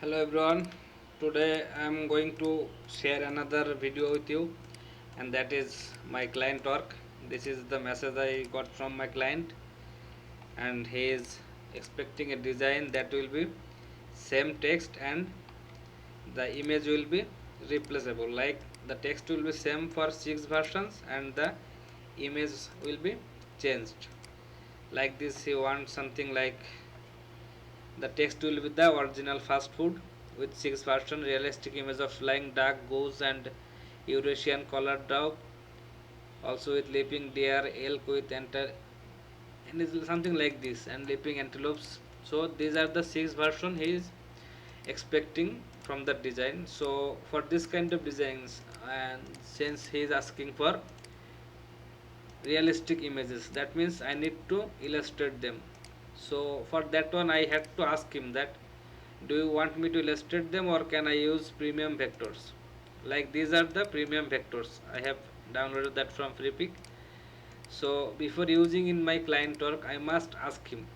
Hello everyone. Today I am going to share another video with you, and that is my client work. This is the message I got from my client, and he is expecting a design that will be same text and the image will be replaceable. Like the text will be same for 6 versions and the image will be changed. Like this he wants something like the text will be the original fast food with 6 version realistic image of flying duck, goose and Eurasian collared dog, also with leaping deer, elk with and it's something like this and leaping antelopes. So these are the 6 version he is expecting from the design. So for this kind of designs, and since he is asking for realistic images, that means I need to illustrate them. So for that one I had to ask him that, do you want me to illustrate them or can I use premium vectors? Like these are the premium vectors I have downloaded that from freepik. So before using in my client work I must ask him,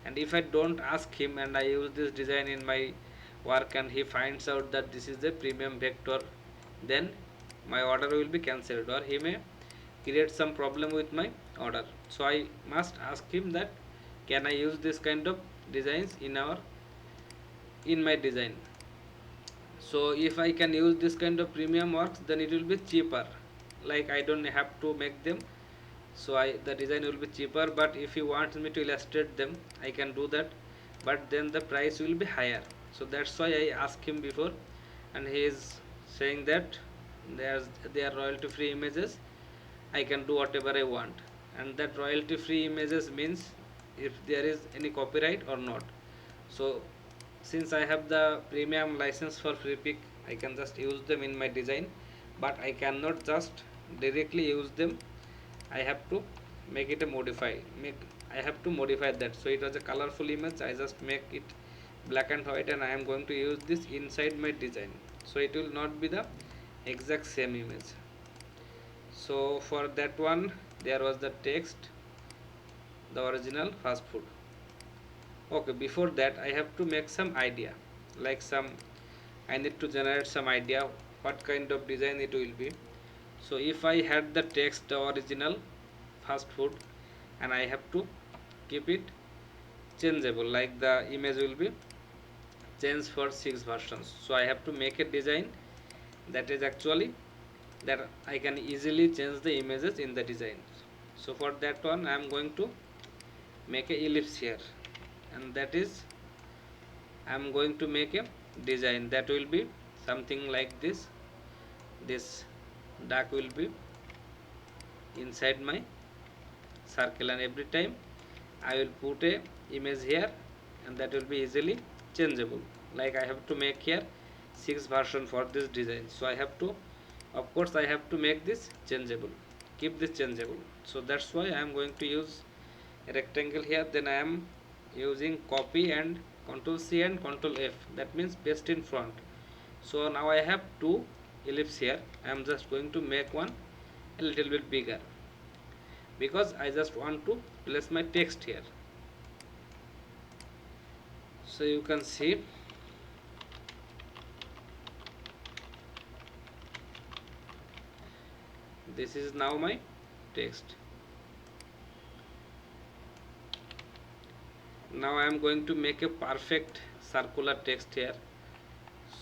and if I don't ask him and I use this design in my work and he finds out that this is the premium vector, then my order will be cancelled or he may create some problem with my order. So I must ask him that, can I use this kind of designs in my design? So if I can use this kind of premium works, then it will be cheaper, like I don't have to make them. So the design will be cheaper, but if he wants me to illustrate them I can do that, but then the price will be higher. So that's why I asked him before, and he is saying that they are royalty free images, I can do whatever I want. And that royalty free images means if there is any copyright or not. So since I have the premium license for freepik, I can just use them in my design, but I cannot just directly use them. I have to make it a I have to modify that. So it was a colorful image, I just make it black and white, and I am going to use this inside my design, so it will not be the exact same image. So for that one there was the text, the original fast food. Okay, before that I have to make some idea, like some, I need to generate some idea what kind of design it will be. So if I had the text the original fast food, and I have to keep it changeable, like the image will be changed for 6 versions. So I have to make a design that is actually that I can easily change the images in the design. So for that one I am going to make a ellipse here, and that is I am going to make a design that will be something like this. This duck will be inside my circle, and every time I will put a image here, and that will be easily changeable. Like I have to make here 6 version for this design, so I have to, of course I have to make this changeable, keep this changeable. So that's why I am going to use a rectangle here. Then I am using copy and Ctrl C and Ctrl F, that means paste in front. So now I have two ellipse here. I am just going to make one a little bit bigger, because I just want to place my text here. So you can see this is now my text. Now I am going to make a perfect circular text here.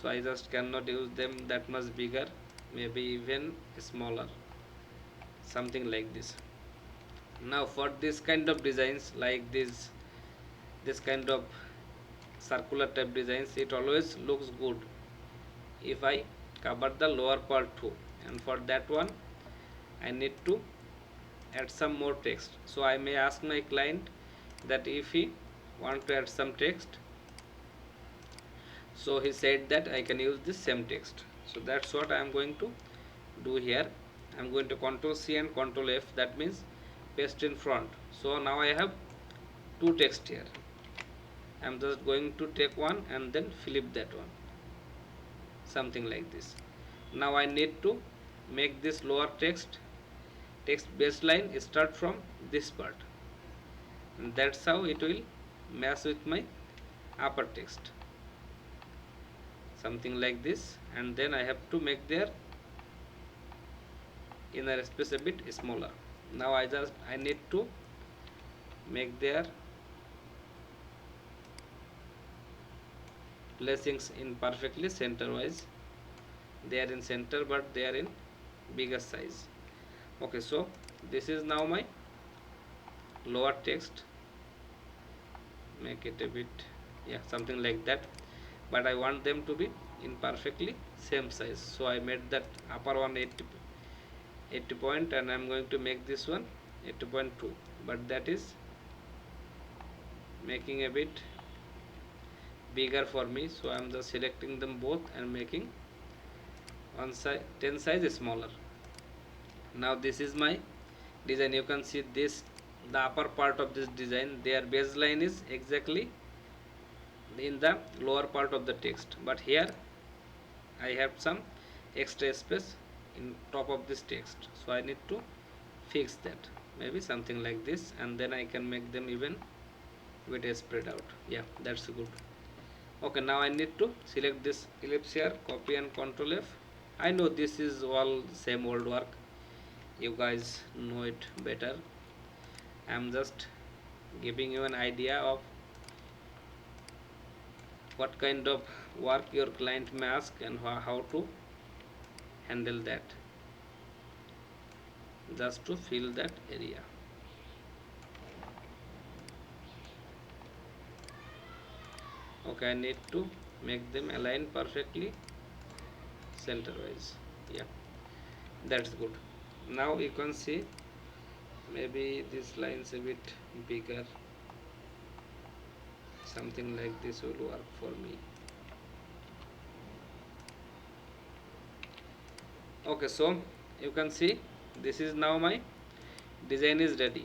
So I just cannot use them that much bigger, maybe even smaller, something like this. Now for this kind of designs, like this kind of circular type designs, it always looks good if I cover the lower part too. And for that one I need to add some more text. So I may ask my client that if he want to add some text. So he said that I can use this same text. So that's what I am going to do here. I am going to Ctrl C and Ctrl F, that means paste in front. So now I have two text here. I am just going to take one and then flip that one, something like this. Now I need to make this lower text baseline start from this part, and that's how it will match with my upper text. something like this, and then I have to make their inner space a bit smaller. Now I need to make their placings in perfectly center wise. They are in center but they are in bigger size. Okay, so this is now my lower text. Make it a bit, yeah, something like that, but I want them to be in perfectly same size, so I made that upper one 80 point, and I'm going to make this one 80.2, but that is making a bit bigger for me, so I'm just selecting them both and making one size 10 size smaller. Now this is my design. You can see this, the upper part of this design, their baseline is exactly in the lower part of the text, but here I have some extra space in top of this text, so I need to fix that, maybe something like this, and then I can make them even with a spread out. Yeah, that's good. Okay, now I need to select this ellipse here, copy and control F. I know this is all same old work, you guys know it better. I'm just giving you an idea of what kind of work your client may ask and how to handle that, just to fill that area. Okay, I need to make them align perfectly center wise. Yeah, that's good. Now you can see maybe this line's a bit bigger, something like this will work for me. Okay, so you can see this is now my design is ready,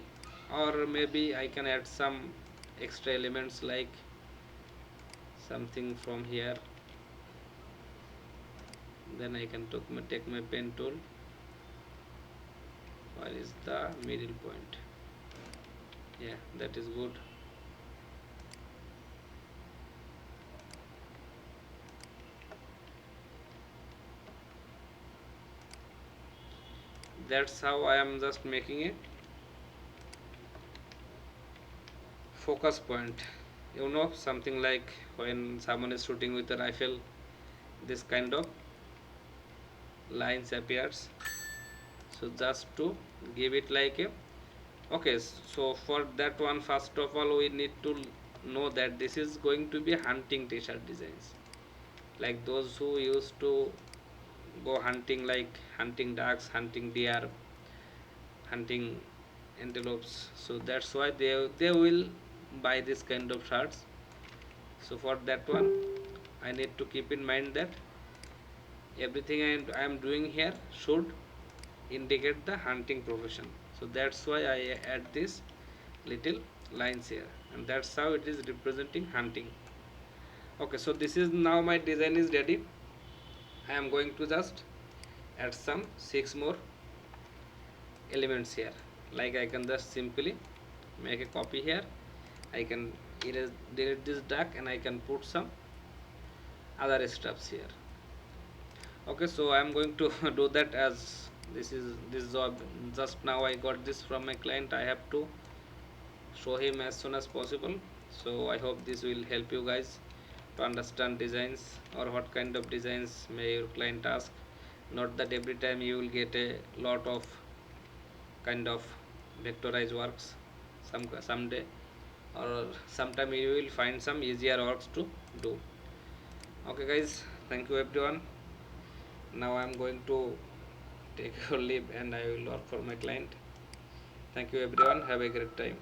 or maybe I can add some extra elements like something from here. Then I can take my pen tool. Where is the middle point? Yeah, that is good. That's how I am just making a focus point. You know, something like when someone is shooting with a rifle, this kind of lines appears. So just to give it like a, okay, so for that one, first of all we need to know that this is going to be hunting t-shirt designs, like those who used to go hunting, like hunting ducks, hunting deer, hunting antelopes. So that's why they will buy this kind of shirts. So for that one I need to keep in mind that everything I am doing here should indicate the hunting profession. So that's why I add this little lines here, and that's how it is representing hunting. Okay, so this is now my design is ready. I am going to just add some 6 more elements here. Like I can just simply make a copy here. I can delete this duck and I can put some other stuffs here. Okay, so I am going to do that, as this is this job just now I got this from my client. I have to show him as soon as possible. So I hope this will help you guys to understand designs, or what kind of designs may your client ask. Not that every time you will get a lot of kind of vectorized works someday, or sometime you will find some easier works to do. Okay guys, thank you everyone. Now I am going to take a leave and I will work for my client. Thank you everyone, have a great time.